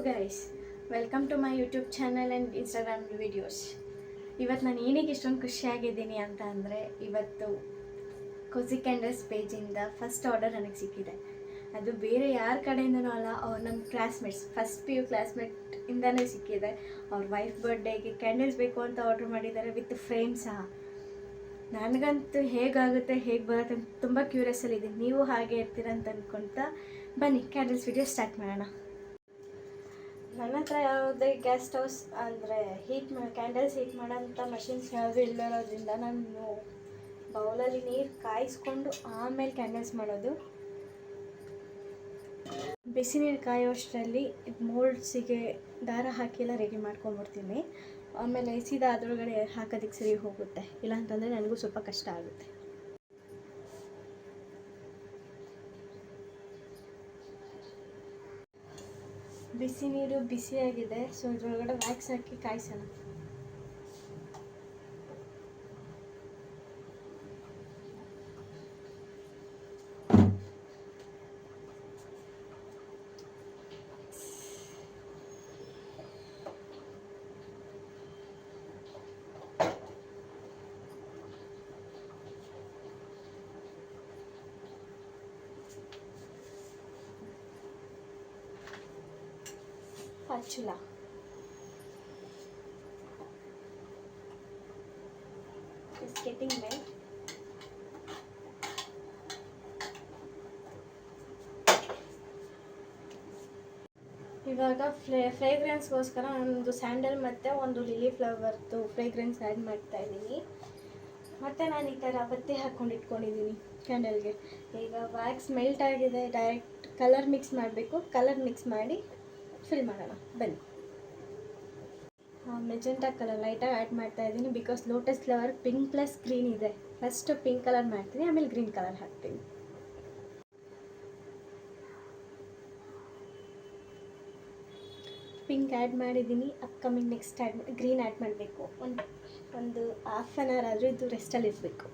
Guys, welcome to my YouTube channel and Instagram videos. ಇವತ್ತು ನಾನು ಏನಕ್ಕೆ ಇಷ್ಟೊಂದು ಖುಷಿಯಾಗಿದ್ದೀನಿ ಅಂತ ಅಂದರೆ, ಇವತ್ತು ಕೊಸಿ ಕ್ಯಾಂಡಲ್ಸ್ ಪೇಜಿಂದ ಫಸ್ಟ್ ಆರ್ಡರ್ ನನಗೆ ಸಿಕ್ಕಿದೆ. ಅದು ಬೇರೆ ಯಾರ ಕಡೆಯಿಂದನೂ ಅಲ್ಲ, ಅವ್ರು ನಮ್ಮ ಕ್ಲಾಸ್ಮೇಟ್ಸ್, ಫಸ್ಟ್ PU ಕ್ಲಾಸ್ಮೇಟಿಂದನೇ ಸಿಕ್ಕಿದೆ. ಅವ್ರ ವೈಫ್ ಬರ್ಡೇಗೆ ಕ್ಯಾಂಡಲ್ಸ್ ಬೇಕು ಅಂತ ಆರ್ಡ್ರ್ ಮಾಡಿದ್ದಾರೆ, ವಿತ್ ಫ್ರೇಮ್ ಸಹ. ನನಗಂತೂ ಹೇಗಾಗುತ್ತೆ ಹೇಗೆ ಬರುತ್ತೆ ಅಂತ ತುಂಬ ಕ್ಯೂರಿಯಸ್ಸಲ್ಲಿದ್ದೀನಿ. ನೀವು ಹಾಗೆ ಇರ್ತೀರ ಅಂತ ಅಂದ್ಕೊಳ್ತಾ ಬನ್ನಿ ಕ್ಯಾಂಡಲ್ಸ್ ವಿಡಿಯೋ ಸ್ಟಾರ್ಟ್ ಮಾಡೋಣ. ನನ್ನ ಹತ್ರ ಯಾವುದೇ ಗ್ಯಾಸ್ ಸ್ಟವ್ಸ್ ಅಂದರೆ ಕ್ಯಾಂಡಲ್ಸ್ ಹೀಟ್ ಮಾಡೋಂಥ ಮಷಿನ್ಸ್ ಯಾವುದೂ ಇಲ್ಲರೋದ್ರಿಂದ ನಾನು ಬೌಲಲ್ಲಿ ನೀರು ಕಾಯಿಸ್ಕೊಂಡು ಆಮೇಲೆ ಕ್ಯಾಂಡಲ್ಸ್ ಮಾಡೋದು. ಬಿಸಿ ನೀರು ಕಾಯೋಷ್ಟರಲ್ಲಿ ಮೋಲ್ಡ್ಸಿಗೆ ದಾರ ಹಾಕಿಲ್ಲ ರೆಡಿ ಮಾಡ್ಕೊಂಡ್ಬಿಡ್ತೀನಿ. ಆಮೇಲೆ ಸೀದಾ ಅದರೊಳಗಡೆ ಹಾಕೋದಕ್ಕೆ ಸರಿ ಹೋಗುತ್ತೆ, ಇಲ್ಲಾಂತಂದರೆ ನನಗೂ ಸ್ವಲ್ಪ ಕಷ್ಟ ಆಗುತ್ತೆ. ಬಿಸಿ ನೀರು ಬಿಸಿಯಾಗಿದೆ, ಸೊ ಇದರೊಳಗಡೆ ವ್ಯಾಕ್ಸ್ ಹಾಕಿ ಕಾಯಿಸೋಣ. Spatula. It's getting wet. ಇವಾಗ ಫ್ರೇಗ್ರೆನ್ಸ್ಗೋಸ್ಕರ ಒಂದು ಸ್ಯಾಂಡಲ್ ಮತ್ತು ಒಂದು ಲಿಲಿ ಫ್ಲವರ್ದು ಫ್ರೇಗ್ರೆನ್ಸ್ ಆ್ಯಡ್ ಮಾಡ್ತಾ ಇದ್ದೀನಿ. ಮತ್ತು ನಾನು ಈ ಥರ ಬತ್ತಿ ಹಾಕ್ಕೊಂಡು ಇಟ್ಕೊಂಡಿದ್ದೀನಿ ಕ್ಯಾಂಡಲ್ಗೆ. ಈಗ ವ್ಯಾಕ್ಸ್ ಮೆಲ್ಟ್ ಆಗಿದೆ, ಡೈರೆಕ್ಟ್ ಕಲರ್ ಮಿಕ್ಸ್ ಮಾಡಬೇಕು. ಕಲರ್ ಮಿಕ್ಸ್ ಮಾಡಿ ಫಿಲ್ ಮಾಡೋಣ ಬನ್ನಿ. ಮೆಜೆಂಟಾ ಕಲರ್ ಲೈಟಾಗಿ ಆ್ಯಡ್ ಮಾಡ್ತಾ ಇದ್ದೀನಿ, because lotus flower pink plus green ಇದೆ. ಫಸ್ಟು ಪಿಂಕ್ ಕಲರ್ ಮಾಡ್ತೀನಿ, ಆಮೇಲೆ ಗ್ರೀನ್ ಕಲರ್ ಹಾಕ್ತೀನಿ. ಪಿಂಕ್ ಆ್ಯಡ್ ಮಾಡಿದ್ದೀನಿ. ಅಪ್ಕಮಿಂಗ್ ನೆಕ್ಸ್ಟ್ ಗ್ರೀನ್ ಆ್ಯಡ್ ಮಾಡಬೇಕು. ಒಂದು ಹಾಫ್ ಆನ್ ಅವರ್ ಆದರೂ ಇದು ರೆಸ್ಟಲ್ಲಿ ಇರಬೇಕು.